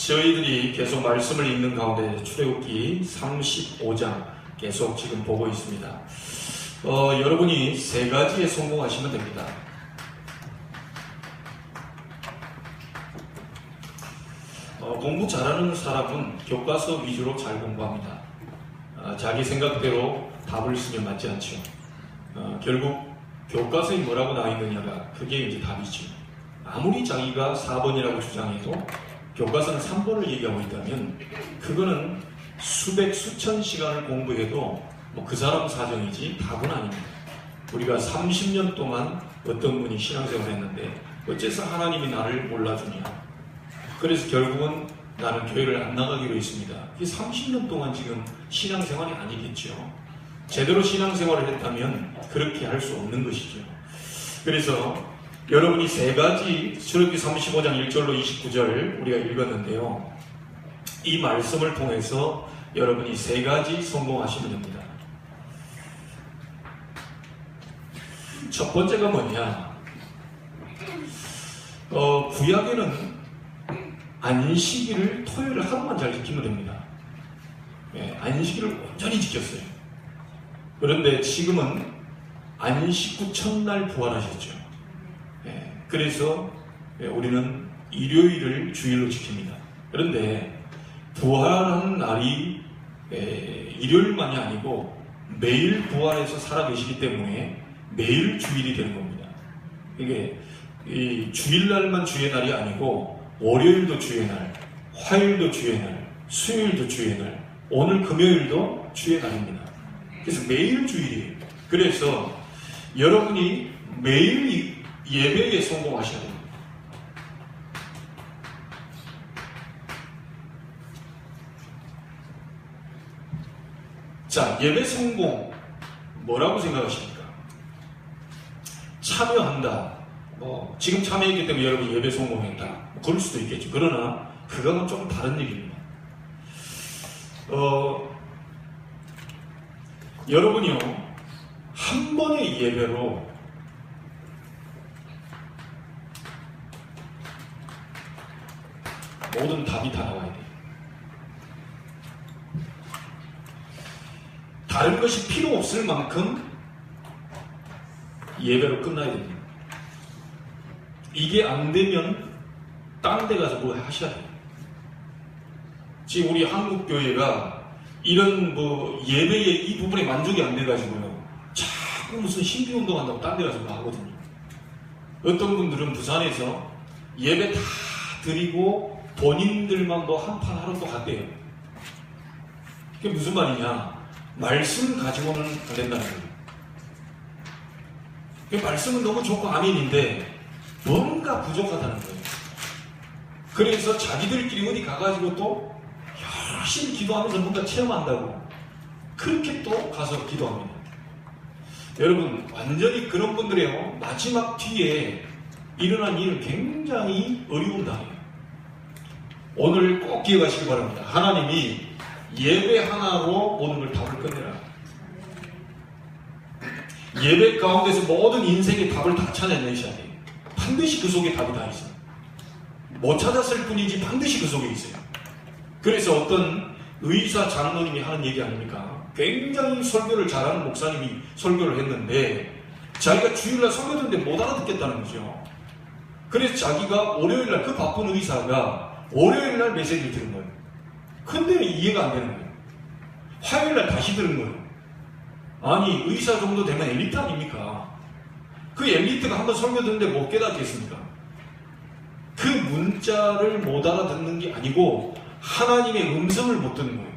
저희들이 계속 말씀을 읽는 가운데 출애굽기 35장 계속 지금 보고 있습니다. 여러분이 세 가지에 성공하시면 됩니다. 공부 잘하는 사람은 교과서 위주로 잘 공부합니다. 자기 생각대로 답을 쓰면 맞지 않죠. 결국 교과서에 뭐라고 나와 있느냐가 그게 이제 답이죠. 아무리 자기가 4번이라고 주장해도 교과서는 3번을 얘기하고 있다면 그거는 수백 수천 시간을 공부해도 그 사람 사정이지 답은 아닙니다. 우리가 30년 동안 어떤 분이 신앙생활을 했는데 어째서 하나님이 나를 몰라주냐, 그래서 결국은 나는 교회를 안 나가기로 했습니다. 이게 30년 동안 지금 신앙생활이 아니겠죠. 제대로 신앙생활을 했다면 그렇게 할 수 없는 것이죠. 그래서 여러분이 세 가지, 출애굽기 35장 1절로 29절 우리가 읽었는데요. 이 말씀을 통해서 여러분이 세 가지 성공하시면 됩니다. 첫 번째가 뭐냐? 구약에는 안식일을 토요일 하루만 잘 지키면 됩니다. 안식일을 온전히 지켰어요. 그런데 지금은 안식 후 첫날 부활하셨죠. 그래서 우리는 일요일을 주일로 지킵니다. 그런데 부활한 날이 일요일만이 아니고 매일 부활해서 살아계시기 때문에 매일 주일이 되는 겁니다. 이게 주일날만 주의 날이 아니고 월요일도 주의 날, 화요일도 주의 날, 수요일도 주의 날, 오늘 금요일도 주의 날입니다. 그래서 매일 주일이에요. 그래서 여러분이 매일 예배에 성공하셔야 됩니다. 자, 예배 성공 뭐라고 생각하십니까? 참여한다. 지금 참여했기 때문에 여러분 예배 성공했다. 그럴 수도 있겠죠. 그러나 그거는 좀 다른 얘기입니다. 여러분이요, 한 번의 예배로 모든 답이 다 나와야 돼요. 다른 것이 필요 없을 만큼 예배로 끝나야 됩니다. 이게 안 되면 딴 데 가서 뭐 하셔야 돼요. 지금 우리 한국교회가 이런 예배의 이 부분에 만족이 안 돼가지고요, 자꾸 무슨 신비운동 한다고 딴 데 가서 뭐 하거든요. 어떤 분들은 부산에서 예배 다 드리고 본인들만 한판 하러 또 갔대요. 그게 무슨 말이냐? 말씀 가지고는 안 된다는 거예요. 말씀은 너무 좋고 아멘인데 뭔가 부족하다는 거예요. 그래서 자기들끼리 어디 가가지고 또 열심히 기도하면서 뭔가 체험한다고 그렇게 또 가서 기도합니다. 여러분, 완전히 그런 분들이요, 마지막 뒤에 일어난 일은 굉장히 어려운 당이에요. 오늘 꼭 기억하시기 바랍니다. 하나님이 예배 하나로 모든 걸 답을 끝내라. 예배 가운데서 모든 인생의 답을 다 찾아내셔야 돼요. 반드시 그 속에 답이 다 있어요. 못 찾았을 뿐이지 반드시 그 속에 있어요. 그래서 어떤 의사 장로님이 하는 얘기 아닙니까? 굉장히 설교를 잘하는 목사님이 설교를 했는데 자기가 주일날 설교 듣는데 못 알아듣겠다는 거죠. 그래서 자기가 월요일날, 그 바쁜 의사가 월요일날 메시지를 들은 거예요. 근데 이해가 안 되는 거예요. 화요일날 다시 들은 거예요. 아니, 의사 정도 되면 엘리트 아닙니까? 그 엘리트가 한번 설교 듣는데 못 깨닫겠습니까? 그 문자를 못 알아듣는 게 아니고 하나님의 음성을 못 듣는 거예요.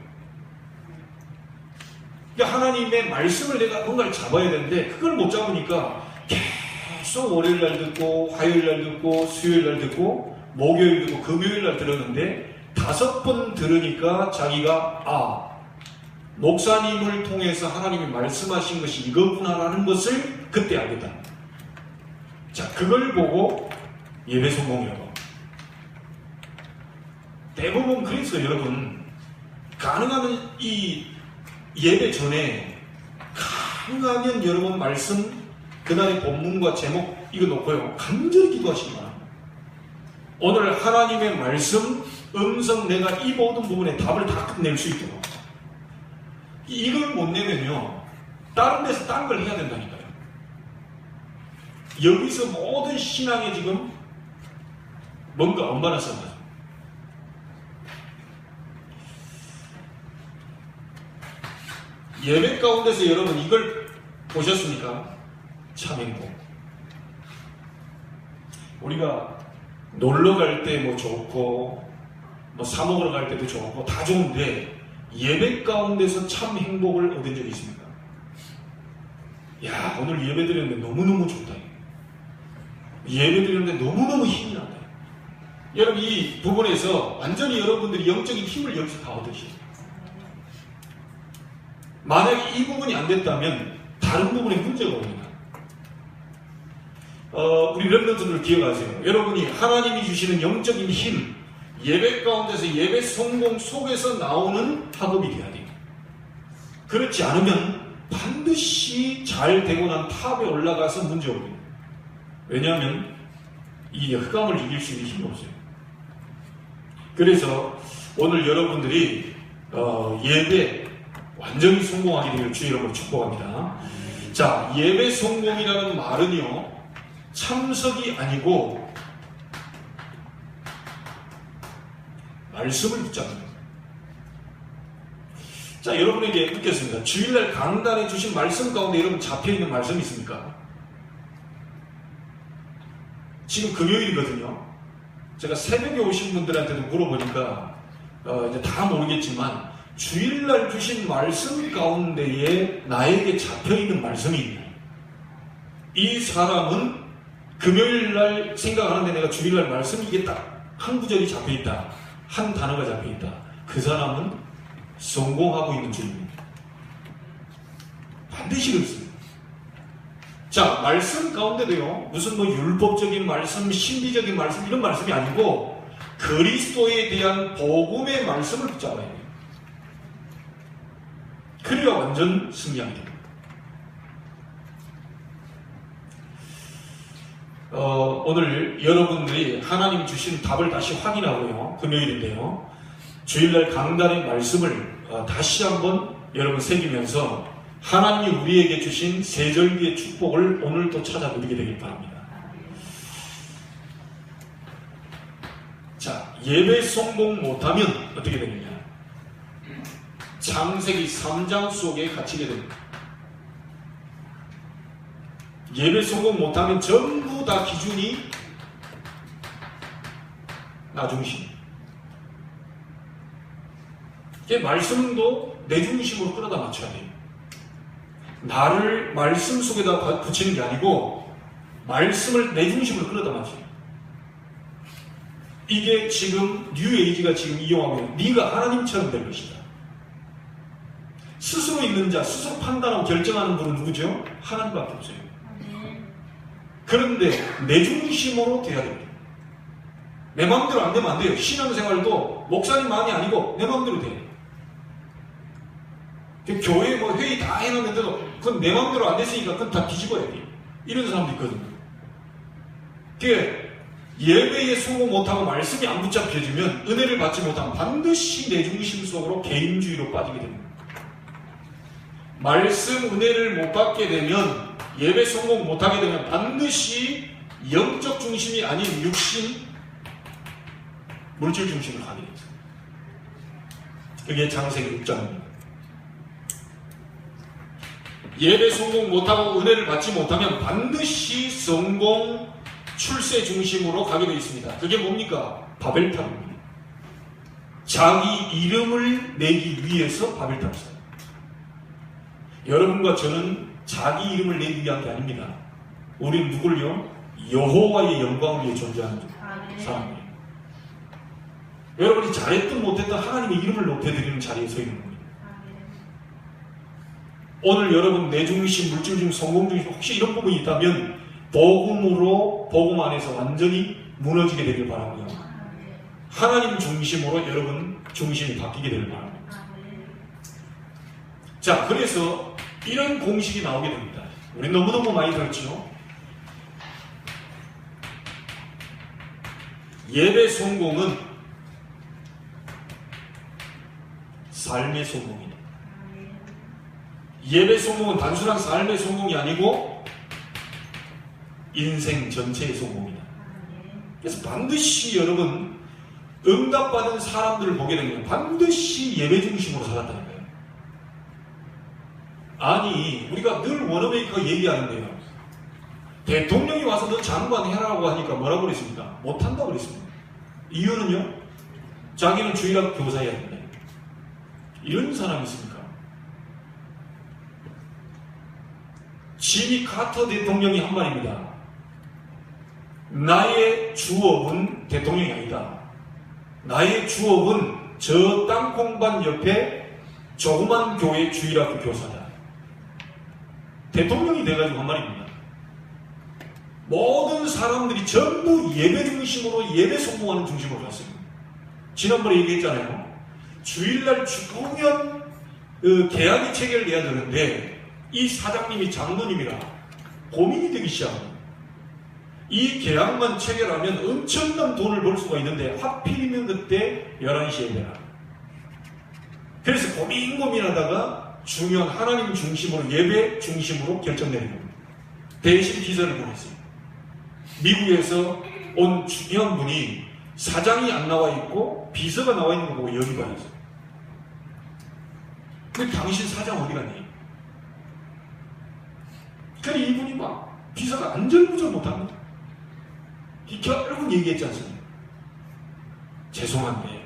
그러니까 하나님의 말씀을 내가 뭔가를 잡아야 되는데 그걸 못 잡으니까 계속 월요일날 듣고 화요일날 듣고 수요일날 듣고 목요일 듣고 금요일날 들었는데 5번 들으니까 자기가 목사님을 통해서 하나님이 말씀하신 것이 이거구나라는 것을 그때 알겠다. 자, 그걸 보고 예배 성공이라고. 대부분 그래서 여러분, 가능하면 이 예배 전에 가능하면 여러분 말씀, 그날의 본문과 제목 이거 놓고요, 간절히 기도하시기 바랍니다. 오늘 하나님의 말씀 음성 내가 이 모든 부분에 답을 다 낼 수 있도록. 이걸 못 내면요, 다른 데서 딴 걸 해야 된다니까요. 여기서 모든 신앙에 지금 뭔가 엄마나 쓴다. 예배 가운데서 여러분 이걸 보셨습니까? 참 행복. 우리가 놀러 갈 때 뭐 좋고, 뭐 사 먹으러 갈 때도 좋고, 다 좋은데, 예배 가운데서 참 행복을 얻은 적이 있습니까? 야, 오늘 예배 드렸는데 너무너무 좋다. 예배 드렸는데 너무너무 힘이 난다. 여러분, 이 부분에서 완전히 여러분들이 영적인 힘을 여기서 다 얻으시죠. 만약에 이 부분이 안 됐다면 다른 부분에 문제가 옵니다. 우리 렘넌트들 기억하세요. 여러분이 하나님이 주시는 영적인 힘, 예배 가운데서 예배 성공 속에서 나오는 학업이 돼야 돼요. 그렇지 않으면 반드시 잘 되고 난 탑에 올라가서 문제 옵니다. 왜냐하면 이 흑암을 이길 수 있는 힘이 없어요. 그래서 오늘 여러분들이 예배 완전히 성공하게 되기를 주의 이름으로 축복합니다. 자, 예배 성공이라는 말은요, 참석이 아니고 말씀을 붙잡는 거예요. 자, 여러분에게 묻겠습니다. 주일날 강단에 주신 말씀 가운데 여러분 잡혀있는 말씀이 있습니까? 지금 금요일이거든요. 제가 새벽에 오신 분들한테도 물어보니까 이제 다 모르겠지만 주일날 주신 말씀 가운데에 나에게 잡혀있는 말씀이 있네. 이 사람은 금요일날 생각하는데 내가 주일날 말씀이 이게 딱 한 구절이 잡혀있다, 한 단어가 잡혀있다. 그 사람은 성공하고 있는 주입니다. 반드시 그렇습니다. 자, 말씀 가운데도요, 무슨 뭐 율법적인 말씀, 신비적인 말씀 이런 말씀이 아니고 그리스도에 대한 복음의 말씀을 붙잡아야 돼요. 그래야 완전 승리하게 됩니다. 오늘 여러분들이 하나님 주신 답을 다시 확인하고요, 금요일인데요, 주일날 강단의 말씀을 다시 한번 여러분 새기면서 하나님이 우리에게 주신 세절기의 축복을 오늘도 찾아 누리게 되길 바랍니다. 자, 예배 성공 못하면 어떻게 되느냐? 창세기 3장 속에 갇히게 됩니다. 예배 성공 못하면 전부 다 기준이 나 중심. 말씀도 내 중심으로 끌어다 맞춰야 돼요. 나를 말씀 속에다 붙이는 게 아니고 말씀을 내 중심으로 끌어다 맞춰요. 이게 지금 뉴에이지가 지금 이용하고 있는, 네가 하나님처럼 될 것이다. 스스로 있는 자, 스스로 판단하고 결정하는 분은 누구죠? 하나님밖에 없어요. 그런데 내 중심으로 돼야 됩니다. 내 마음대로 안 되면 안 돼요. 신앙생활도 목사님만이 아니고 내 마음대로 돼요. 교회 뭐 회의 다 해놨는데도 그건 내 마음대로 안 됐으니까 그건 다 뒤집어야 돼요. 이런 사람도 있거든요. 예배에 성공 못하고 말씀이 안 붙잡혀지면, 은혜를 받지 못하면 반드시 내 중심 속으로 개인주의로 빠지게 됩니다. 말씀 은혜를 못 받게 되면, 예배 성공 못하게 되면 반드시 영적 중심이 아닌 육신, 물질 중심으로 가게 됩니다. 그게 창세기 6장입니다. 예배 성공 못하고 은혜를 받지 못하면 반드시 성공, 출세 중심으로 가게 되어 있습니다. 그게 뭡니까? 바벨탑입니다. 자기 이름을 내기 위해서 바벨탑을 쌓아요. 여러분과 저는 자기 이름을 내기 위한 게 아닙니다. 우리는 누굴요? 여호와의 영광을 위해 존재하는 사람이에요. 여러분이 잘했든 못했든 하나님의 이름을 높여드리는 자리에 서 있는 겁니다. 오늘 여러분 내중심, 물질중, 성공중심 혹시 이런 부분이 있다면 복음으로, 복음 안에서 완전히 무너지게 되길 바라고요. 하나님 중심으로 여러분 중심이 바뀌게 되길 바랍니다. 자, 그래서 이런 공식이 나오게 됩니다. 우리 너무너무 많이 들었죠? 예배 성공은 삶의 성공이다. 예배 성공은 단순한 삶의 성공이 아니고 인생 전체의 성공이다. 그래서 반드시 여러분 응답받은 사람들을 보게 되면 반드시 예배 중심으로 살았다는 거예요. 아니 우리가 늘 워너메이커 얘기하는데요. 대통령이 와서 너 장관 해라고 하니까 뭐라고 그랬습니까? 못한다고 그랬습니다. 이유는요? 자기는 주일학 교사여야 된다. 이런 사람이 있습니까? 지미 카터 대통령이 한 말입니다. 나의 주업은 대통령이 아니다. 나의 주업은 저 땅콩밭 옆에 조그만 교회 주일학교 교사다. 대통령이 돼가지고 한 말입니다. 모든 사람들이 전부 예배 중심으로 예배 성공하는 중심으로 갔습니다. 지난번에 얘기했잖아요. 주일날 죽으면 계약이 체결돼야 되는데 이 사장님이 장로님이라 고민이 되기 시작합니다. 이 계약만 체결하면 엄청난 돈을 벌 수가 있는데 하필이면 그때 11시에 되라. 그래서 고민하다가 중요한 하나님 중심으로 예배 중심으로 결정내는 겁니다. 대신 비서를 보냈어요. 미국에서 온 중요한 분이 사장이 안 나와 있고 비서가 나와 있는 거 보고 열이 받았어요. 근데 당신 사장 어디 갔니? 그래 이분이 막 비서가 안절부절 못합니다. 결국 얘기했지 않습니까? 죄송한데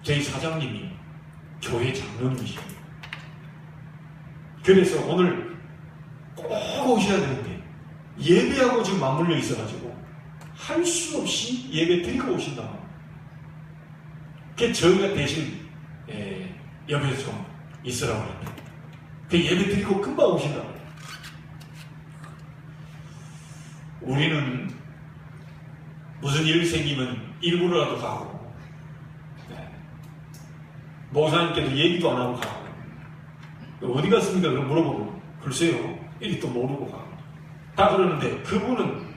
저희 사장님이 교회 장로님이십니다. 그래서 오늘 꼭 오셔야 되는데 예배하고 지금 맞물려 있어가지고 할 수 없이 예배 드리고 오신다. 그래서 저희가 대신 옆에서 좀 있으라고 합니다. 그 예배 드리고 금방 오신다. 우리는 무슨 일 생기면 일부러라도 가고 목사님께도 얘기도 안 하고 가고 어디 갔습니까? 그럼 물어보고 글쎄요 이리 또 모르고 가고 다 그러는데 그분은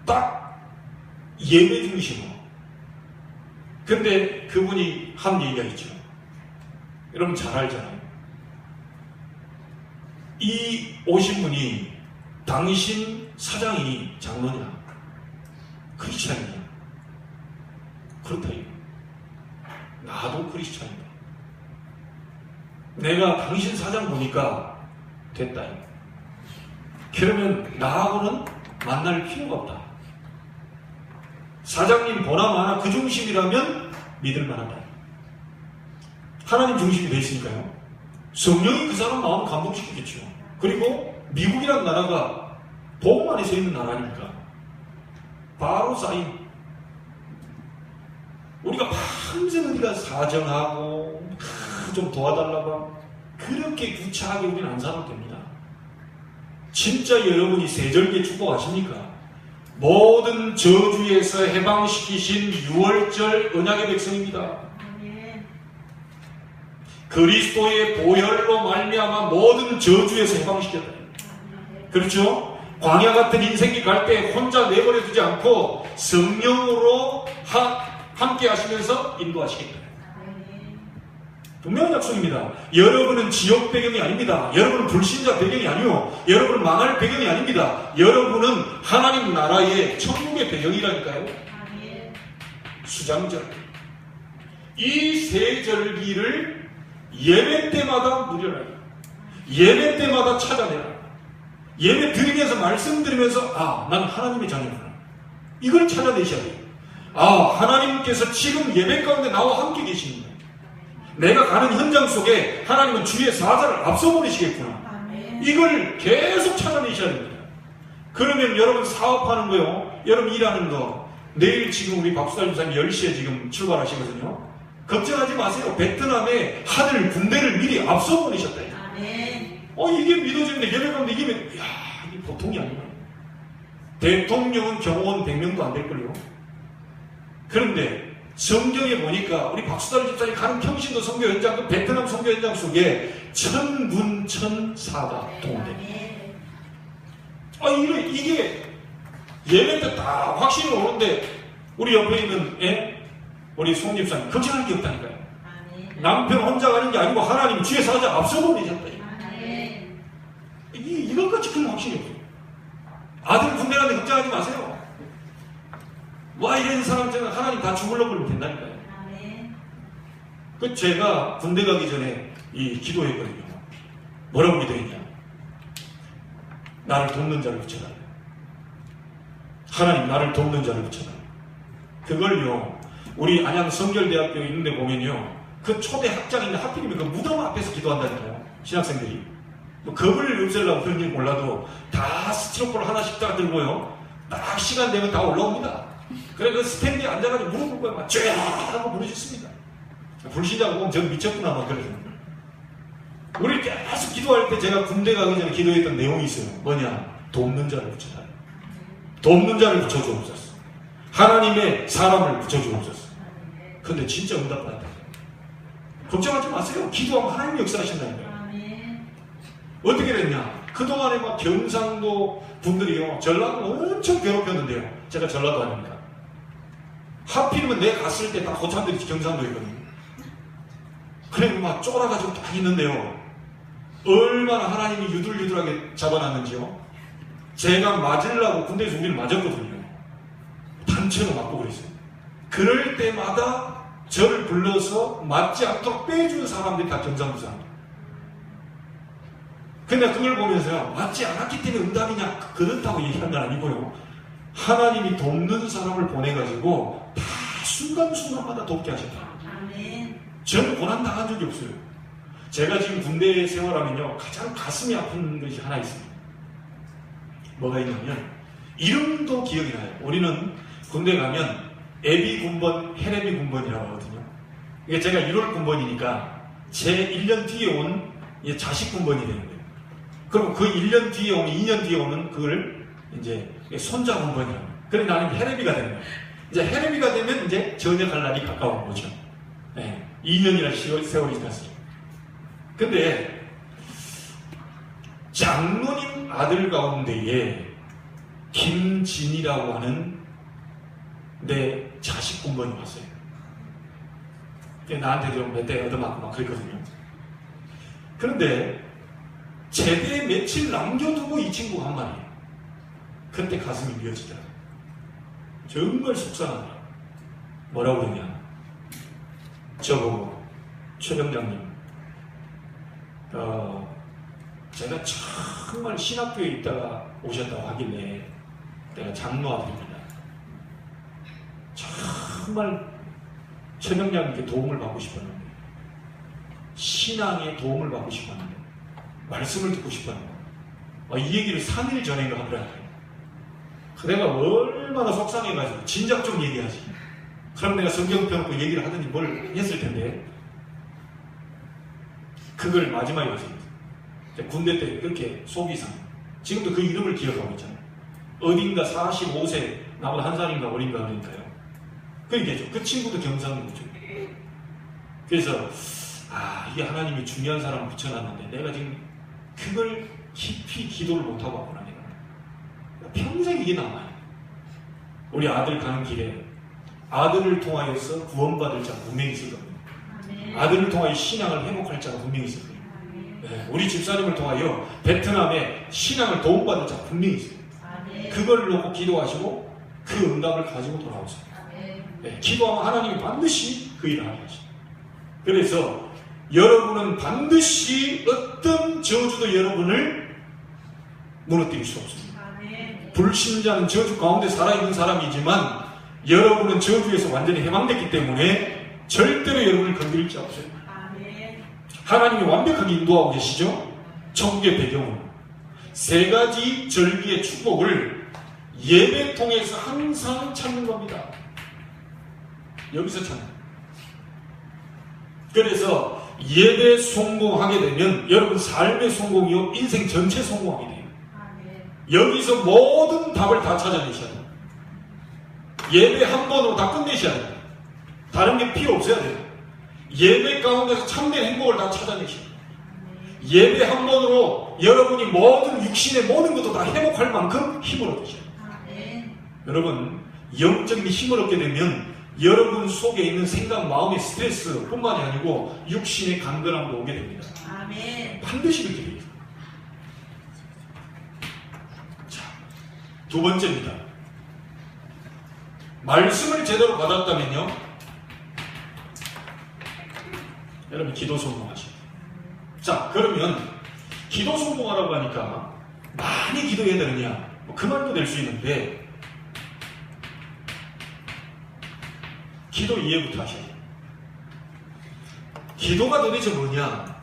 딱 예배 중심으로. 근데 그분이 한 얘기가 있죠. 여러분 잘 알잖아요. 이 오신 분이 당신 사장이 장로냐 크리스찬이냐? 그렇다 이거. 나도 크리스찬이다. 내가 당신 사장 보니까 됐다 이거. 그러면 나하고는 만날 필요가 없다. 사장님 보나 마나 그 중심이라면 믿을 만하다. 하나님 중심이 돼 있으니까요. 성령이 그 사람 마음 감동시키겠죠. 그리고 미국이란 나라가 복음 안에 서 있는 나라니까 바로 사인. 우리가 밤새 우리가 사정하고 좀 도와달라고 그렇게 구차하게 우리는 안 살아도 됩니다. 진짜 여러분이 세절기에 축복하십니까? 모든 저주에서 해방시키신 6월절 언약의 백성입니다. 그리스도의 보혈로 말미암아 모든 저주에서 해방시켰다. 그렇죠? 광야 같은 인생길 갈 때 혼자 내버려 두지 않고 성령으로 함께 하시면서 인도하시겠다. 분명한 약속입니다. 여러분은 지역 배경이 아닙니다. 여러분은 불신자 배경이 아니요. 여러분은 망할 배경이 아닙니다. 여러분은 하나님 나라의 천국의 배경이라니까요. 수장절. 이 세 절기를 예배 때마다 누려라. 예배 때마다 찾아내라. 예배 드리면서 말씀 드리면서 난 하나님의 자녀구나. 이걸 찾아내셔야 돼요. 하나님께서 지금 예배 가운데 나와 함께 계십니다. 내가 가는 현장 속에 하나님은 주의 사자를 앞서버리시겠구나. 이걸 계속 찾아내셔야 됩니다. 그러면 여러분 사업하는 거요, 여러분 일하는 거, 내일 지금 우리 박수달 집사님 10시에 지금 출발하시거든요. 걱정하지 마세요. 베트남의 하늘 군대를 미리 앞서버리셨다. 이게 믿어지는데 예배 가운데 이게 보통이 아니에요. 대통령은 경호원 100명도 안 될걸요. 그런데 성경에 보니까 우리 박수달 집사님 가는 평신도 선교 현장, 그 베트남 선교 현장 속에 천군 천사가 동원돼. 이게 예배 때 다 확신이 오는데 우리 옆에 있는 우리 송 집사님 걱정할 게 없다니까요. 남편 혼자 가는 게 아니고 하나님 주의 사자 앞서 보내셨다. 이것까지 큰 확신이 없어요. 아들 군대 가는데 걱정하지 마세요. 와, 이런 사람들은 하나님 다 죽으려고 그러면 된다니까요. 그 제가 군대 가기 전에 이 기도했거든요. 뭐라고 기도했냐? 나를 돕는 자를 붙여달라. 하나님, 나를 돕는 자를 붙여달라. 그걸요, 우리 안양 성결대학교에 있는데 보면요, 그 초대 학장인데 하필이면 그 무덤 앞에서 기도한다니까요. 신학생들이. 뭐 겁을 없애려고 그런지 몰라도 다 스티로폴 하나씩 딱 들고요, 딱 시간 되면 다 올라옵니다. 그래, 그 스탠드에 앉아가지고 무릎 꿇고 막 쫙 하고 부르셨습니다. 불신자고 보면 저 미쳤구나 막 그러죠. 우리 계속 기도할 때 제가 군대 가기 전에 기도했던 내용이 있어요. 뭐냐? 돕는 자를 붙여달라. 돕는 자를 붙여주옵소서. 하나님의 사람을 붙여주옵소서. 근데 진짜 응답받았다. 걱정하지 마세요. 기도하면 하나님 역사하신다니까요. 어떻게 됐냐? 그동안에 막 경상도 분들이요, 전라도 엄청 괴롭혔는데요. 제가 전라도 아닙니까? 하필이면 내가 갔을 때 다 고참들이 경상도에 있거든요. 그래, 막 쫄아가지고 딱 있는데요. 얼마나 하나님이 유들유들하게 잡아놨는지요. 제가 맞으려고 군대에서 우리를 맞았거든요. 단체로 맞고 그랬어요. 그럴 때마다 저를 불러서 맞지 않도록 빼주는 사람들이 다 경상도 사람. 근데 그걸 보면서요, 맞지 않았기 때문에 응답이냐, 그렇다고 얘기한 건 아니고요. 하나님이 돕는 사람을 보내가지고 다 순간순간마다 돕게 하셨다. 저는 고난당한 적이 없어요. 제가 지금 군대 생활하면요, 가장 가슴이 아픈 것이 하나 있습니다. 뭐가 있냐면, 이름도 기억이 나요. 우리는 군대 가면 예비 군번, 헤레비 군번이라고 하거든요. 이게 제가 1월 군번이니까 제 1년 뒤에 온 자식 군번이 되는 거예요. 그럼 그 1년 뒤에 오면, 2년 뒤에 오면 그걸 이제 손자 군번이라고 해요. 그래, 나는 헤레비가 되는 거예요. 이제 헤레비가 되면 이제 전역할 날이 가까운 거죠. 네, 2년이나 세월이 지났어요. 근데 장로님 아들 가운데에 김진이라고 하는 내 자식 군번이 왔어요. 나한테도 몇 대 얻어맞고 막 그랬거든요. 그런데 제대 며칠 남겨두고 이 친구가 한 말이에요. 그때 가슴이 미어지더라고요. 정말 속상하다. 뭐라고 그러냐? 저보고, 최 병장님, 제가 정말 신학교에 있다가 오셨다고 하길래 내가 장로 아들입니다. 정말 최 병장님께 도움을 받고 싶었는데, 신앙에 도움을 받고 싶었는데, 말씀을 듣고 싶었는데, 이 얘기를 3일 전인가 하더라고요. 내가 얼마나 속상해가지고 진작 좀 얘기하지. 그럼 내가 성경 펴놓고 얘기를 하든지 뭘 했을 텐데, 그걸 마지막에 와서 군대 때 그렇게 속이 상해. 지금도 그 이름을 기억하고 있잖아요. 어딘가 45세, 나보다 한 살인가 어린가 그러니까요. 그 얘기죠. 그 친구도 경상도죠. 그래서 이게 하나님이 중요한 사람을 붙여놨는데 내가 지금 그걸 깊이 기도를 못하고 왔구나. 내가 평생 이게 남아요. 우리 아들 가는 길에 아들을 통하여서 구원받을 자가 분명히 있을 겁니다. 아들을 통하여 신앙을 회복할 자가 분명히 있을 겁니다. 네, 우리 집사님을 통하여 베트남에 신앙을 도움받을 자가 분명히 있어요. 그걸 놓고 기도하시고 그 응답을 가지고 돌아오세요. 네, 기도하면 하나님이 반드시 그 일을 하게 하십니다. 그래서 여러분은 반드시 어떤 저주도 여러분을 무너뜨릴 수 없습니다. 불신자는 저주 가운데 살아있는 사람이지만 여러분은 저주에서 완전히 해방됐기 때문에 절대로 여러분을 건드릴 자 없어요. 하나님이 완벽하게 인도하고 계시죠. 천국의 배경은 세 가지 절기의 축복을 예배 통해서 항상 찾는 겁니다. 여기서 찾는. 그래서 예배 성공하게 되면 여러분 삶의 성공이요, 인생 전체 성공하게 돼요. 여기서 모든 답을 다 찾아내셔야 돼요. 예배 한 번으로 다 끝내셔야 돼요. 다른 게 필요 없어야 돼요. 예배 가운데서 참된 행복을 다 찾아내셔야 돼요. 예배 한 번으로 여러분이 모든 육신의 모든 것도 다 회복할 만큼 힘을 얻으셔야 돼요. 여러분, 영적인 힘을 얻게 되면 여러분 속에 있는 생각, 마음의 스트레스뿐만이 아니고 육신의 강건함도 오게 됩니다. 아멘. 반드시 그렇게 됩니다. 자, 두 번째입니다. 말씀을 제대로 받았다면요, 여러분 기도 성공하시죠. 자, 그러면 기도 성공하라고 하니까 많이 기도해야 되느냐? 그 말도 될 수 있는데, 기도 이해부터 하셔야 돼요. 기도가 도대체 뭐냐?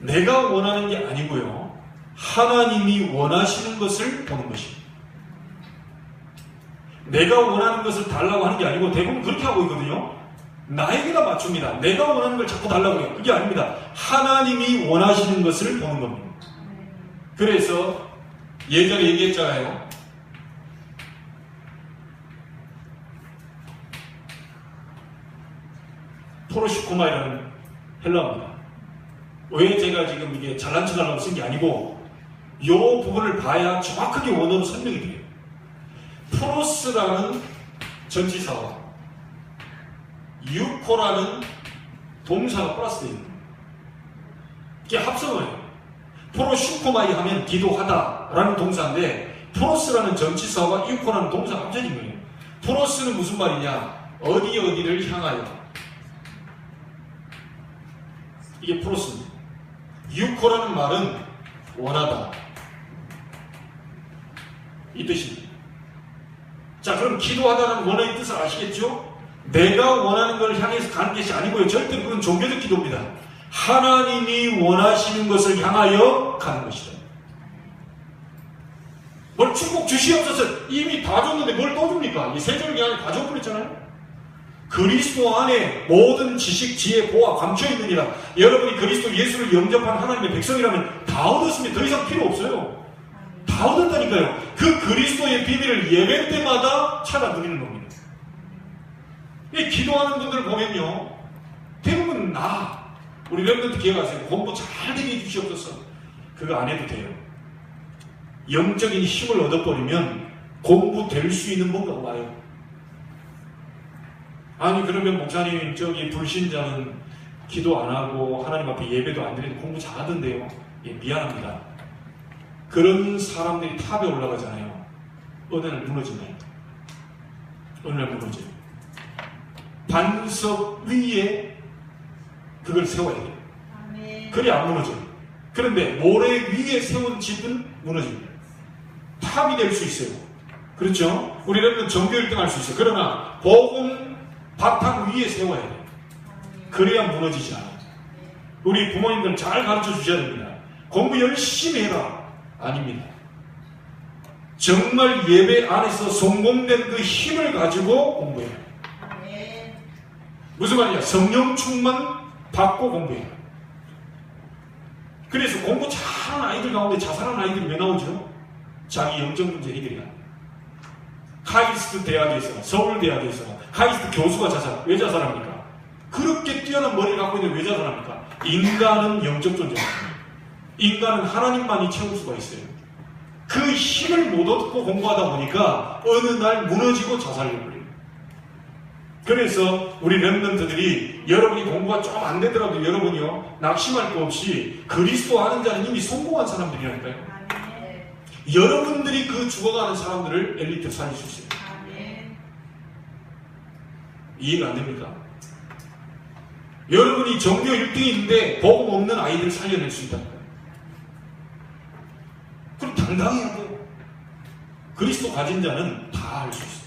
내가 원하는 게 아니고요, 하나님이 원하시는 것을 보는 것입니다. 내가 원하는 것을 달라고 하는 게 아니고, 대부분 그렇게 하고 있거든요. 나에게다 맞춥니다. 내가 원하는 걸 자꾸 달라고 해요. 그게 아닙니다. 하나님이 원하시는 것을 보는 겁니다. 그래서 예전에 얘기했잖아요. 포르시코마이라는 헬라어입니다. 왜 제가 지금 이게 잘난 척 하려고 쓴 게 아니고, 이 부분을 봐야 정확하게 원어로 설명이 돼요. 프로스라는 전치사와 유코라는 동사가 플러스되어 있는 거예요. 이게 합성을 해요. 프로슈코마이 하면 기도하다라는 동사인데, 프로스라는 전치사와 유코라는 동사가 합쳐진 거예요. 프로스는 무슨 말이냐? 어디를 향하여. 이게 프로스입니다. 유코라는 말은 원하다, 이 뜻입니다. 자, 그럼 기도하다는 원어의 뜻을 아시겠죠? 내가 원하는 걸 향해서 가는 것이 아니고요, 절대 그건 종교적 기도입니다. 하나님이 원하시는 것을 향하여 가는 것이다. 뭘 축복 주시옵소서, 이미 다 줬는데 뭘 또 줍니까? 이 세절기 안에 다 줘버렸잖아요. 그리스도 안에 모든 지식, 지혜, 보아 감춰있느니라. 여러분이 그리스도 예수를 영접한 하나님의 백성이라면 다 얻었습니다. 더 이상 필요 없어요. 다 얻었다니까요. 그 그리스도의 비밀을 예배 때마다 찾아 누리는 겁니다. 이 기도하는 분들 보면요, 대부분 우리 랩런트 기억하세요. 공부 잘 되게 해주시옵소서. 그거 안 해도 돼요. 영적인 힘을 얻어버리면 공부 될 수 있는 뭔가가 와요. 아니, 그러면 목사님, 저기 불신자는 기도 안 하고 하나님 앞에 예배도 안 드리고 공부 잘하던데요. 예, 미안합니다. 그런 사람들이 탑에 올라가잖아요. 어느 날 무너지나요? 어느 날 무너져요. 반석 위에 그걸 세워야 돼요. 그래 안 무너져요. 그런데 모래 위에 세운 집은 무너집니다. 탑이 될 수 있어요. 그렇죠? 우리는 전교 1등 할 수 있어요. 그러나 복음 바탕 위에 세워야 돼요. 그래야 무너지지 않아요. 우리 부모님들 잘 가르쳐 주셔야 됩니다. 공부 열심히 해라. 아닙니다. 정말 예배 안에서 성공된 그 힘을 가지고 공부해요. 무슨 말이냐? 성령 충만 받고 공부해요. 그래서 공부 잘하는 아이들 가운데 자살하는 아이들이 왜 나오죠? 자기 영적 문제 해결이야. 카이스트 대학에서, 서울대학에서 카이스트 교수가 자살. 왜 자살합니까? 그렇게 뛰어난 머리를 갖고 있는데 왜 자살합니까? 인간은 영적 존재입니다. 인간은 하나님만이 채울 수가 있어요. 그 힘을 못 얻고 공부하다 보니까 어느 날 무너지고 자살해버려요. 그래서 우리 랩런트들이 여러분이 공부가 좀 안 되더라도 여러분이요, 낙심할 거 없이 그리스도 아는 자는 이미 성공한 사람들이라니까요. 여러분들이 그 죽어가는 사람들을 엘리트 살릴 수 있어요. 이해가 안 됩니까? 여러분이 전교 1등인데 복음 없는 아이들 살려낼 수 있다. 그럼 당당히 하고 그리스도 가진 자는 다 할 수 있어요.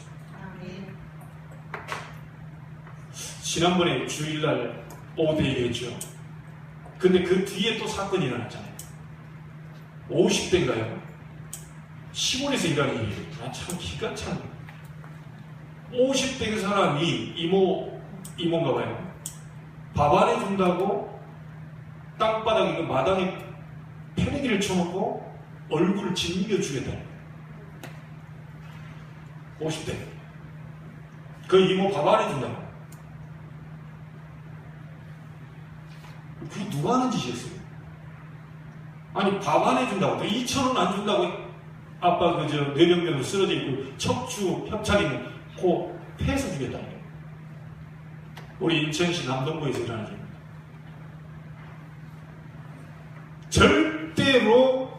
지난번에 주일날 오후에 얘기했죠. 근데 그 뒤에 또 사건이 일어났잖아요. 50대인가요? 시골에서 일하는 일이에요. 참 기가 찬. 50대 사람이 이모인가 봐요. 밥 안 해준다고 땅바닥에 마당에 패내기를 쳐놓고 얼굴을 짓이겨 주겠다. 50대. 그 이모 밥 안 해준다고. 그게 누가 하는 짓이었어요? 아니, 밥 안 해준다고. 2,000원 안 준다고 아빠 뇌병변으로 쓰러져 있고 척추 협착 있는 코 폐에서 죽였다는 거예요. 우리 인천시 남동구에서 일어난 일입니다. 절대로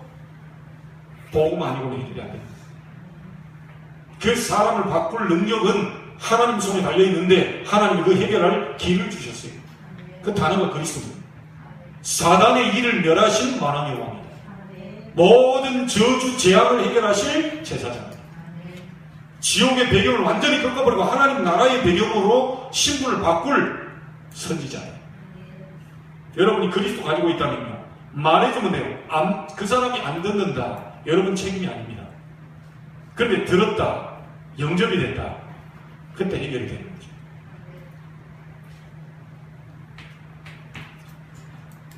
복음 아니고는 해결이 안 됩니다. 그 사람을 바꿀 능력은 하나님 손에 달려있는데 하나님이 그 해결할 길을 주셨어요. 그 단어가 그리스도입니다. 사단의 일을 멸하신 만왕의 왕이다. 모든 저주 재앙을 해결하실 제사장입니다. 지옥의 배경을 완전히 꺾어버리고 하나님 나라의 배경으로 신분을 바꿀 선지자예요. 여러분이 그리스도 가지고 있다면요, 말해주면 돼요. 그 사람이 안 듣는다, 여러분 책임이 아닙니다. 그런데 들었다, 영접이 됐다, 그때 해결이 되는 거죠.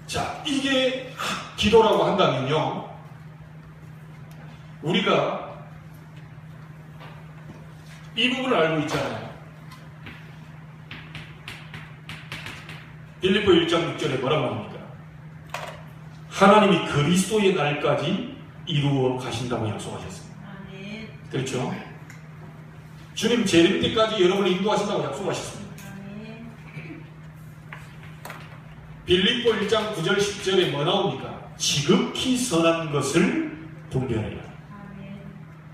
자, 이게 기도라고 한다면요, 우리가 이 부분을 알고 있잖아요. 빌립보 1장 6절에 뭐라고 합니까? 하나님이 그리스도의 날까지 이루어 가신다고 약속하셨습니다. 그렇죠? 주님 재림 때까지 여러분을 인도하신다고 약속하셨습니다. 빌립보 1장 9절 10절에 뭐 나옵니까? 지극히 선한 것을 분별해라.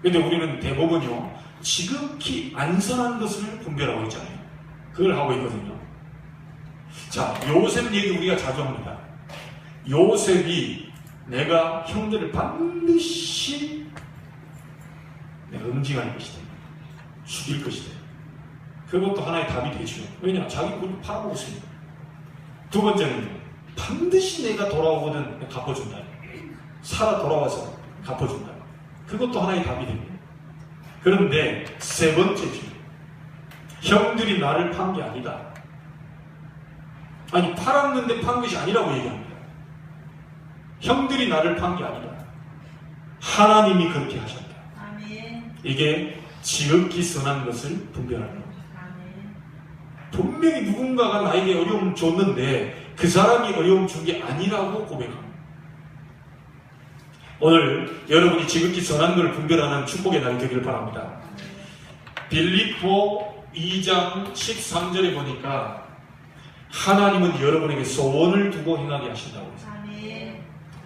근데 우리는 대부분요, 지극히 안 선한 것을 분별하고 있잖아요. 그걸 하고 있거든요. 자, 요셉 얘기 우리가 자주 합니다. 요셉이 내가 형들을 반드시 내가 응징할 것이다, 죽일 것이다, 그것도 하나의 답이 되죠. 왜냐? 자기 굴을 팔아먹었습니다. 두 번째는 반드시 내가 돌아오거든 갚아준다, 살아 돌아와서 갚아준다, 그것도 하나의 답이 됩니다. 그런데 세 번째죠. 형들이 나를 판 게 아니다. 아니, 팔았는데 판 것이 아니라고 얘기합니다. 형들이 나를 판 게 아니다. 하나님이 그렇게 하셨다. 아멘. 이게 지극히 선한 것을 분별하는 겁니다. 아멘. 분명히 누군가가 나에게 어려움을 줬는데 그 사람이 어려움 준 게 아니라고 고백합니다. 오늘 여러분이 지극히 선한 걸 분별하는 축복의 날이 되기를 바랍니다. 빌립보 2장 13절에 보니까 하나님은 여러분에게 소원을 두고 행하게 하신다고 했습니다.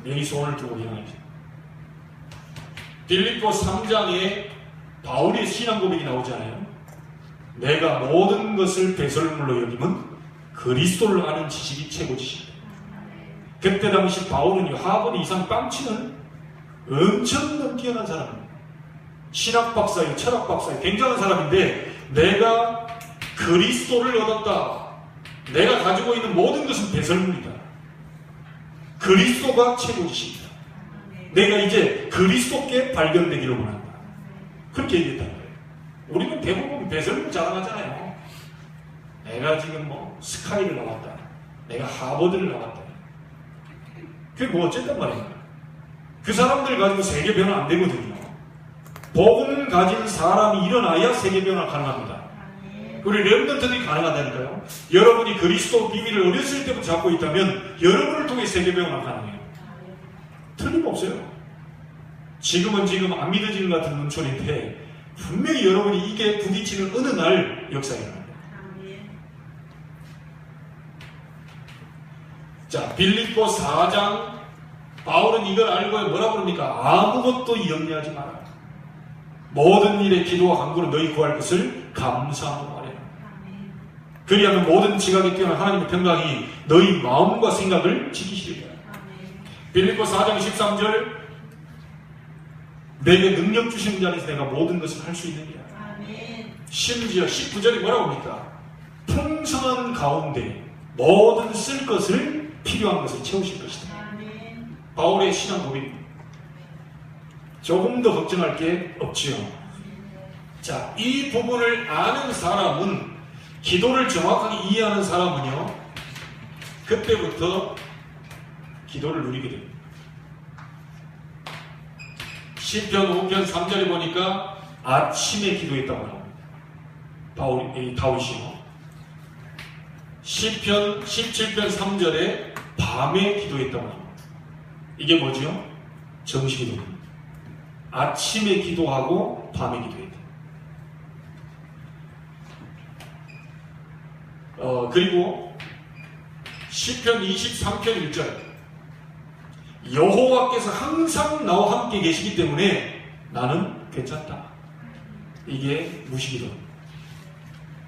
이 소원을 두고 행하게 하신다. 빌립보 3장에 바울의 신앙 고백이 나오잖아요. 내가 모든 것을 배설물로 여김은 그리스도를 아는 지식이 최고 지식이다. 그때 당시 바울은 하버드 이상 빵치는 엄청난 뛰어난 사람입니다. 신학 박사예요, 철학 박사예요, 굉장한 사람인데 내가 그리스도를 얻었다, 내가 가지고 있는 모든 것은 배설물이다, 그리스도가 최고 지식이다, 내가 이제 그리스도께 발견되기를 원한다, 그렇게 얘기했다는 거예요. 우리는 대부분 배설물 자랑하잖아요. 내가 지금 뭐 스카이를 나왔다, 내가 하버드를 나왔다. 그게 뭐 어쨌단 말입니까? 그 사람들 가지고 세계 변화 안 되거든요. 복음 가진 사람이 일어나야 세계 변화 가능합니다. 우리 렘넌트들이 가능하다니까요. 여러분이 그리스도 비밀을 어렸을 때부터 잡고 있다면 여러분을 통해 세계 변화 가능해요. 틀림없어요. 지금은 지금 안 믿어지는 것 같은 눈초리인데 분명히 여러분이 이게 부딪히는 어느 날 역사가 일어납니다. 자, 빌립보 4장 바울은 이걸 알고 뭐라고 그럽니까? 아무것도 염려하지 마라. 모든 일에 기도와 간구로 너희 구할 것을 감사하고 말해라. 그리하면 모든 지각에 뛰어난 하나님의 평강이 너희 마음과 생각을 지키시리라. 빌립보 4장 13절 내게 능력 주신 자에서 내가 모든 것을 할 수 있는 게 아니야. 심지어 19절이 뭐라고 합니까? 풍성한 가운데 모든 쓸 것을 필요한 것을 채우실 것이다. 바울의 신앙 고백입니다. 조금 더 걱정할 게 없지요. 자, 이 부분을 아는 사람은, 기도를 정확하게 이해하는 사람은요, 그때부터 기도를 누리게 됩니다. 시편 5편 3절에 보니까 아침에 기도했다고 합니다. 다윗이요. 시편 17편 3절에 밤에 기도했다고 합니다. 이게 뭐죠? 정식기도입니다. 아침에 기도하고 밤에 기도했다. 그리고 시편 23편 1절 여호와께서 항상 나와 함께 계시기 때문에 나는 괜찮다. 이게 무시기도.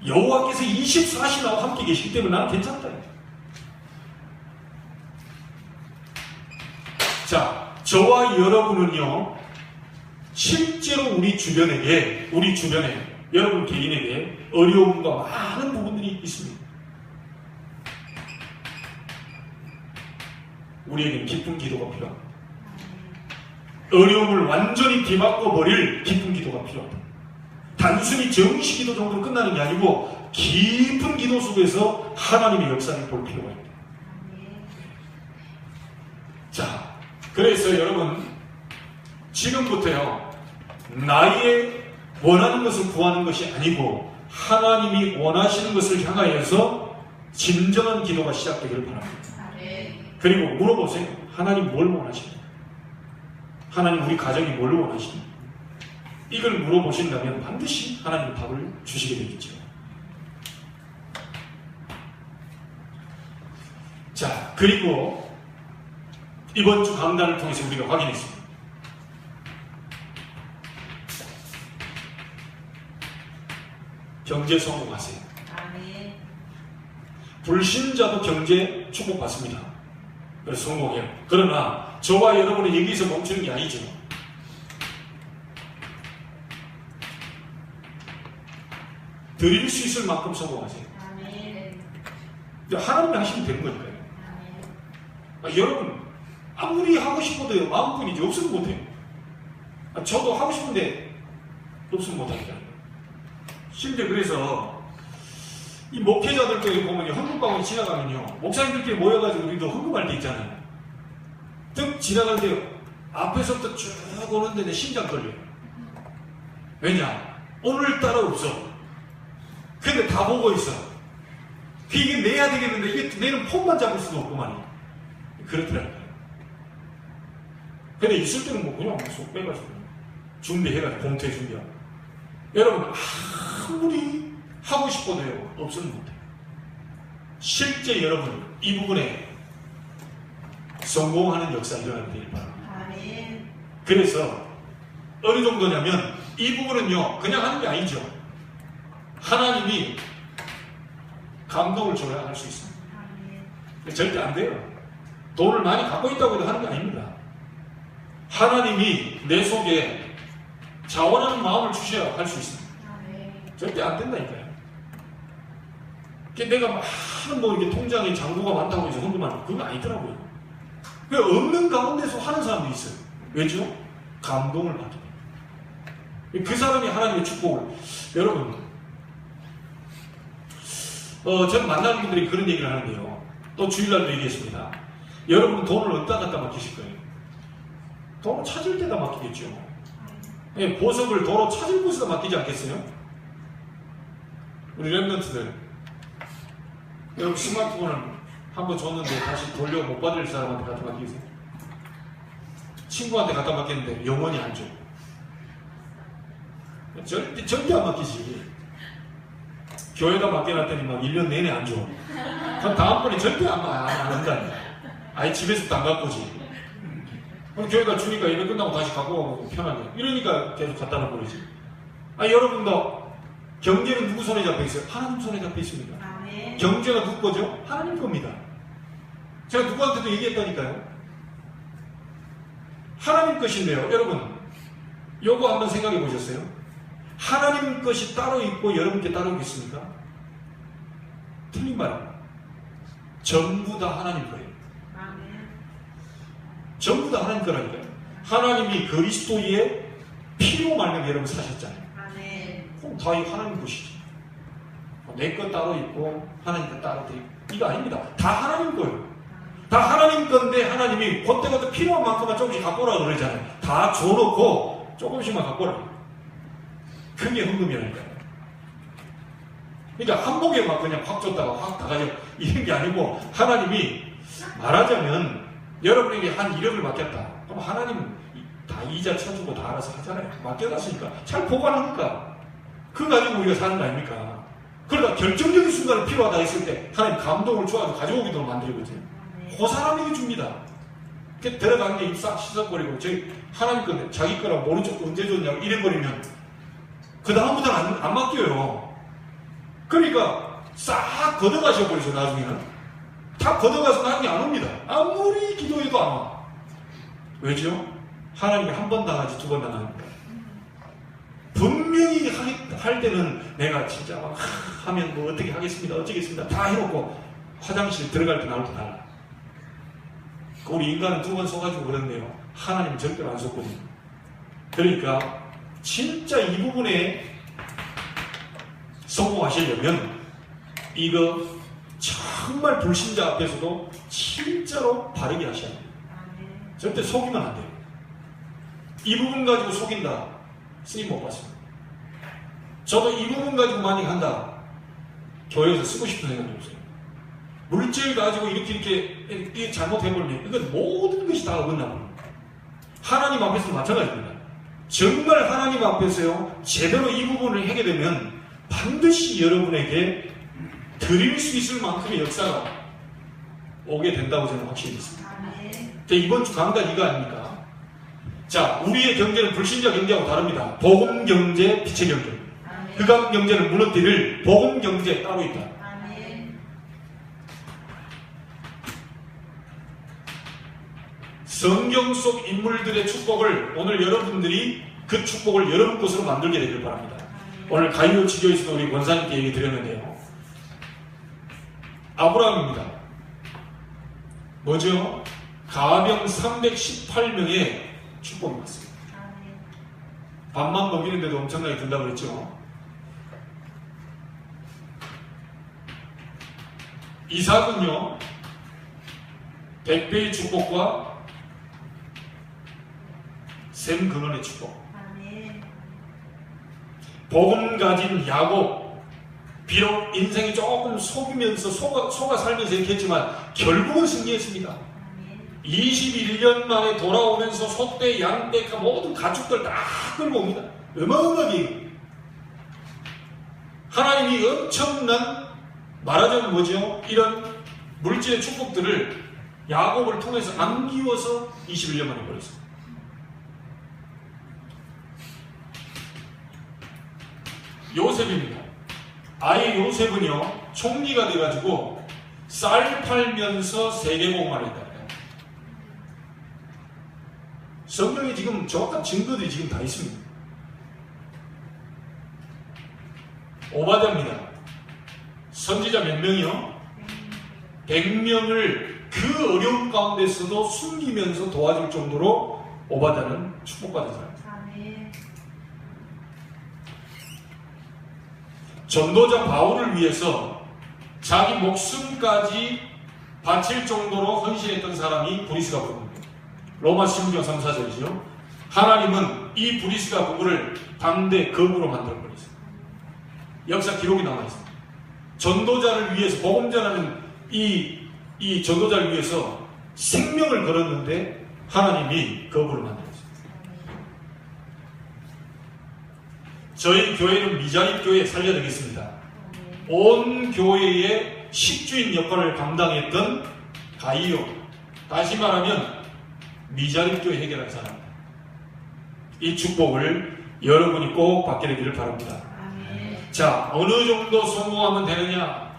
여호와께서 24시 나와 함께 계시기 때문에 나는 괜찮다. 자, 저와 여러분은요, 실제로 우리 주변에 여러분 개인에게 어려움과 많은 부분들이 있습니다. 우리에게는 기쁜 기도가 필요합니다. 어려움을 완전히 뒤바꿔 버릴 기쁜 기도가 필요합니다. 단순히 정시 기도 정도로 끝나는 게 아니고 깊은 기도 속에서 하나님의 역사를 볼 필요가 있다. 자, 그래서 여러분 지금부터요, 나의 원하는 것을 구하는 것이 아니고 하나님이 원하시는 것을 향하여서 진정한 기도가 시작되기를 바랍니다. 그리고 물어보세요. 하나님 뭘 원하십니까? 하나님 우리 가정이 뭘 원하십니까? 이걸 물어보신다면 반드시 하나님 답을 주시게 되겠죠. 자, 그리고 이번 주 강단을 통해서 우리가 확인했습니다. 경제 성공하세요. 아멘. 불신자도 경제 축복받습니다. 그래서 성공해요. 그러나 저와 여러분은 여기서 멈추는 게 아니죠. 드릴 수 있을 만큼 성공하세요. 아멘. 하나님이 하시면 되는 거니까요. 여러분 아무리 하고 싶어도요, 마음뿐이지 없으면 못해요. 저도 하고 싶은데 없으면 못하니까. 심지어 그래서 이 목회자들끼리 보면 헌금방울 지나가면요, 목사님들끼리 모여가지고 우리도 헌금할 때 있잖아요. 뜩 지나갈 때 앞에서부터 쭉 오는데 내 심장 떨려요. 왜냐? 오늘따라 없어. 근데 다 보고 있어. 이게 내야 되겠는데 이게 내는 폰만 잡을 수도 없구만. 그렇더라고요. 근데 있을 때는 뭐 그냥 쏙 빼가지고 준비해가지고 봉투에 준비하고. 여러분 아무리 하고 싶어도요, 없으면 못해요. 실제 여러분 이 부분에 성공하는 역사 일어나게 되길 바랍니다. 아멘. 그래서 어느 정도냐면 이 부분은요, 그냥 하는 게 아니죠. 하나님이 감동을 줘야 할 수 있습니다. 아멘. 절대 안 돼요. 돈을 많이 갖고 있다고 해도 하는 게 아닙니다. 하나님이 내 속에 자원하는 마음을 주셔야 할 수 있습니다. 아멘. 절대 안 된다니까요. 내가 많은 뭐 이렇게 통장에 잔고가 많다고 해서 헌금하는 그건 아니더라고요. 그 없는 가운데서 하는 사람도 있어요. 왜죠? 감동을 받게 돼요. 그 사람이 하나님의 축복을. 여러분, 저는 만나는 분들이 그런 얘기를 하는데요. 또 주일날도 얘기했습니다. 여러분은 돈을 어디다 갖다 맡기실 거예요? 도로 찾을 데다 맡기겠죠. 예, 보석을 도로 찾을 곳에다 맡기지 않겠어요? 우리 랩런트들, 여러분 스마트폰을 한번 줬는데 다시 돌려 못 받을 사람한테 갖다 맡기세요? 친구한테 갖다 맡겼는데 영원히 안 줘. 절대 안 맡기지. 교회에다 맡겨놨더니 막 1년 내내 안 줘. 그럼 다음번에 절대 안 한다니. 아예 집에서도 안 갖고 오지. 그럼 교회가 주니까 예배 끝나고 다시 갖고 오고 편하게. 이러니까 계속 갖다 놓고 그러지. 여러분도 경제는 누구 손에 잡혀 있어요? 하나님 손에 잡혀 있습니다. 아멘. 경제가 누구 거죠? 하나님 겁니다. 제가 누구한테도 얘기했다니까요. 하나님 것인데요. 여러분, 요거 한번 생각해 보셨어요? 하나님 것이 따로 있고 여러분께 따로 있습니까? 틀린 말. 전부 다 하나님 거예요. 아멘. 전부 다 하나님 거라니까요. 하나님이 그리스도의 피로 말미암아 여러분 사셨잖아요. 아멘. 그럼 다 이 하나님 것이지. 내 것 따로 있고 하나님 것 따로 있고 이거 아닙니다. 다 하나님 거예요. 다 하나님 건데 하나님이 그때그때 필요한 만큼만 조금씩 갖고 오라고 그러잖아요. 다 줘놓고 조금씩만 갖고 오라고. 그게 헌금이라니까요. 그러니까 한복에 막 그냥 확 줬다가 확 다 가져 이런 게 아니고 하나님이 말하자면 여러분에게 한 1억을 맡겼다. 그럼 하나님은 다 이자 쳐주고 다 알아서 하잖아요. 맡겨놨으니까 잘 보관하니까 그거 가지고 우리가 사는 거 아닙니까? 그러다 결정적인 순간을 필요하다 했을 때 하나님 감동을 주어서 가져오기도 만들거든요. 그 사람에게 줍니다. 그 들어간 게 입 싹 씻어버리고 저기 하나님 건데 자기 거라 모른 척 언제 줬냐고 이래버리면 그 다음부터는 안 맡겨요. 그러니까 싹 걷어가셔 버리죠. 나중에는 다 걷어가서 나중에 안 옵니다. 아무리 기도해도 안 와. 왜죠? 하나님이 한 번 당하지 두 번 당합니다. 분명히 할 때는 내가 진짜 막 하면 뭐 어떻게 하겠습니다 어쩌겠습니다 다 해놓고 화장실 들어갈 때 나올 때 달라. 우리 인간은 두 번 속아주고 그런데요 하나님은 절대로 안 속거든요. 그러니까 진짜 이 부분에 성공하시려면 이거 정말 불신자 앞에서도 진짜로 바르게 하셔야 돼요. 절대 속이면 안 돼요. 이 부분 가지고 속인다 쓰임 못 봤습니다. 저도 이 부분 가지고 많이 한다 교회에서 쓰고 싶은 생각이 없어요. 물질 가지고 이렇게 잘못해버리면 이건 모든 것이 다 어긋나버립니다. 하나님 앞에서도 마찬가지입니다. 정말 하나님 앞에서요 제대로 이 부분을 하게 되면 반드시 여러분에게 드릴 수 있을 만큼의 역사가 오게 된다고 저는 확실히 믿습니다. 이번 주 강단 이거 아닙니까? 자, 우리의 경제는 불신자 경제하고 다릅니다. 복음 경제, 빛의 경제. 흑암 경제는 무너뜨릴 복음 경제 따로 있다. 성경 속 인물들의 축복을 오늘 여러분들이 그 축복을 여러분 것으로 만들게 되길 바랍니다. 오늘 가이오 지교에서도 우리 권사님께 얘기 드렸는데요. 아브라함입니다. 뭐죠? 가병 318명의 축복이 왔습니다. 밥만 먹이는데도 엄청나게 준다고 그랬죠. 이삭은요 100배의 축복과 샘 근원의 축복. 복음 가진 야곱, 비록 인생이 조금 속이면서 속아 살면서 이렇게 했지만 결국은 승리했습니다. 21년 만에 돌아오면서 소떼, 양떼, 모든 가축들 다 끌고 옵니다. 어마어마하게 하나님이 엄청난 말하자면 뭐죠? 이런 물질의 축복들을 야곱을 통해서 안기워서 21년 만에 버렸습니다. 요셉입니다. 아예 요셉은요 총리가 돼가지고 쌀 팔면서 세계복음화를 했다. 성경에 지금 정확한 증거들이 지금 다 있습니다. 오바댜입니다. 선지자 몇 명이요? 100명을 그 어려운 가운데서도 숨기면서 도와줄 정도로 오바댜는 축복받은 사람입니다. 전도자 바울을 위해서 자기 목숨까지 바칠 정도로 헌신했던 사람이 브리스가 부부입니다. 로마 16장 3, 4절이죠. 하나님은 이 브리스가 부부를 당대 검으로 만들어버렸습니다. 역사 기록이 남아있습니다. 전도자를 위해서 복음 전하는 이 전도자를 위해서 생명을 걸었는데 하나님이 검으로 만들었습니다. 저희 교회는 미자립 교회 살려드리겠습니다. 온 교회의 식주인 역할을 감당했던 가이오, 다시 말하면 미자립 교회 해결한 사람입니다. 이 축복을 여러분이 꼭 받게 되기를 바랍니다. 자, 어느 정도 성공하면 되느냐?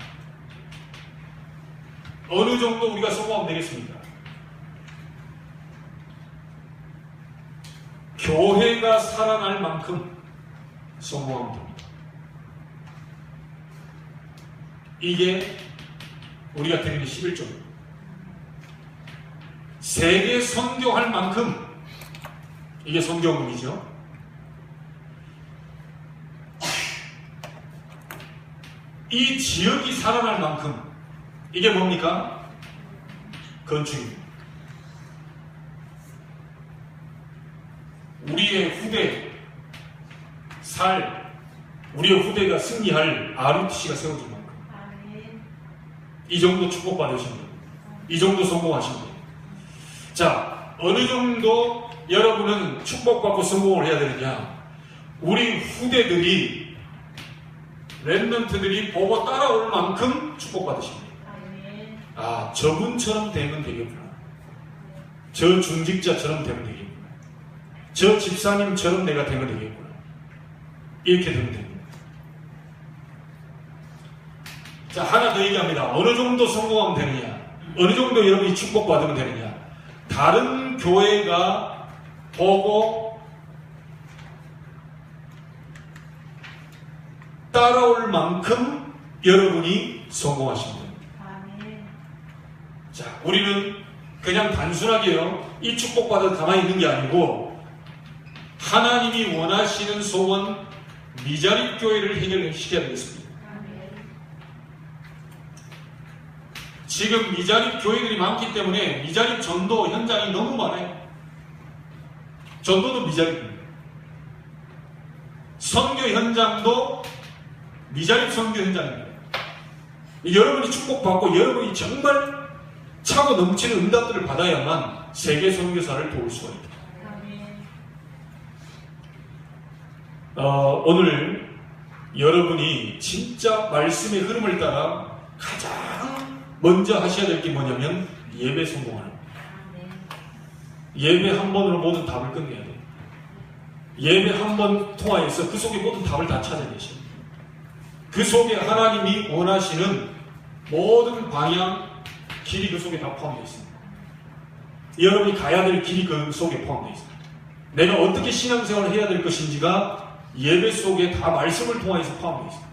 어느 정도 우리가 성공하면 되겠습니까? 교회가 살아날 만큼 성공하면 됩니다. 이게 우리가 드리는 11조입니다. 세계 선교할 만큼 이게 선교금이죠. 이 지역이 살아날 만큼 이게 뭡니까? 건축입니다. 우리의 후대 우리의 후대가 승리할 RUTC가 세워질 만큼 이 정도 축복받으신 분, 이 정도 성공하신 분. 자, 어느 정도 여러분은 축복받고 성공을 해야 되느냐? 우리 후대들이 랩런트들이 보고 따라올 만큼 축복받으십니다. 아멘. 아, 저분처럼 되면 되겠구나. 저 중직자처럼 되면 되겠구나. 저 집사님처럼 내가 되면 되겠구나. 이렇게 되면 됩니다. 자, 하나 더 얘기합니다. 어느 정도 성공하면 되느냐? 어느 정도 여러분이 축복받으면 되느냐? 다른 교회가 보고 따라올 만큼 여러분이 성공하시면 됩니다. 아멘. 자, 우리는 그냥 단순하게요, 이 축복받아 가만히 있는 게 아니고, 하나님이 원하시는 소원, 미자립 교회를 해결시켜야 되겠습니다. 아멘. 지금 미자립 교회들이 많기 때문에 미자립 전도 현장이 너무 많아요. 전도도 미자립입니다. 선교 현장도 미자립 선교 현장입니다. 여러분이 축복받고 여러분이 정말 차고 넘치는 응답들을 받아야만 세계 선교사를 도울 수가 있다. 아멘. 오늘 여러분이 진짜 말씀의 흐름을 따라 가장 먼저 하셔야 될 게 뭐냐면 예배 성공하는 거예요. 아멘. 예배 한 번으로 모든 답을 끝내야 돼요. 예배 한 번 통하여서 그 속에 모든 답을 다 찾아내시는 거예요. 그 속에 하나님이 원하시는 모든 방향, 길이 그 속에 다 포함되어 있습니다. 여러분이 가야 될 길이 그 속에 포함되어 있습니다. 내가 어떻게 신앙생활을 해야 될 것인지가 예배 속에 다 말씀을 통하여서 포함되어 있습니다.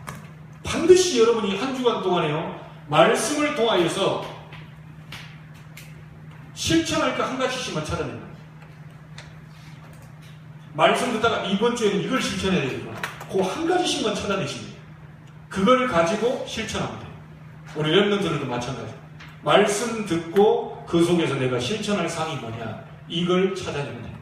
반드시 여러분이 한 주간 동안에요, 말씀을 통하여서 실천할 거 한 가지씩만 찾아냅니다. 말씀 듣다가 이번 주에는 이걸 실천해야 되겠구나. 그 한 가지씩만 찾아내십니다. 그걸 가지고 실천하면 돼요. 우리 랩런트들도 마찬가지예요. 말씀 듣고 그 속에서 내가 실천할 사항이 뭐냐, 이걸 찾아내면 됩니다.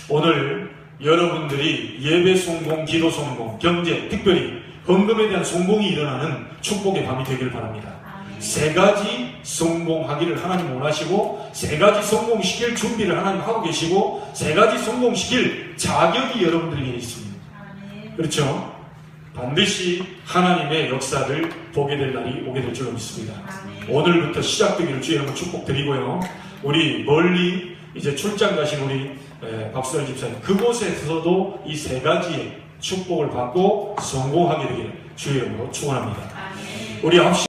오늘 여러분들이 예배 성공, 기도 성공, 경제, 특별히 헌금에 대한 성공이 일어나는 축복의 밤이 되기를 바랍니다. 아멘. 세 가지 성공하기를 하나님 원하시고, 세 가지 성공시킬 준비를 하나님 하고 계시고, 세 가지 성공시킬 자격이 여러분들에게 있습니다. 아멘. 그렇죠? 반드시 하나님의 역사를 보게 될 날이 오게 될 줄로 믿습니다. 아멘. 오늘부터 시작되기를 주의 이름으로 축복드리고요. 우리 멀리 이제 출장 가신 우리 박수열 집사님, 그곳에서도 이 세 가지의 축복을 받고 성공하게 되기를 주의 이름으로 축원합니다. 아멘. 우리 합시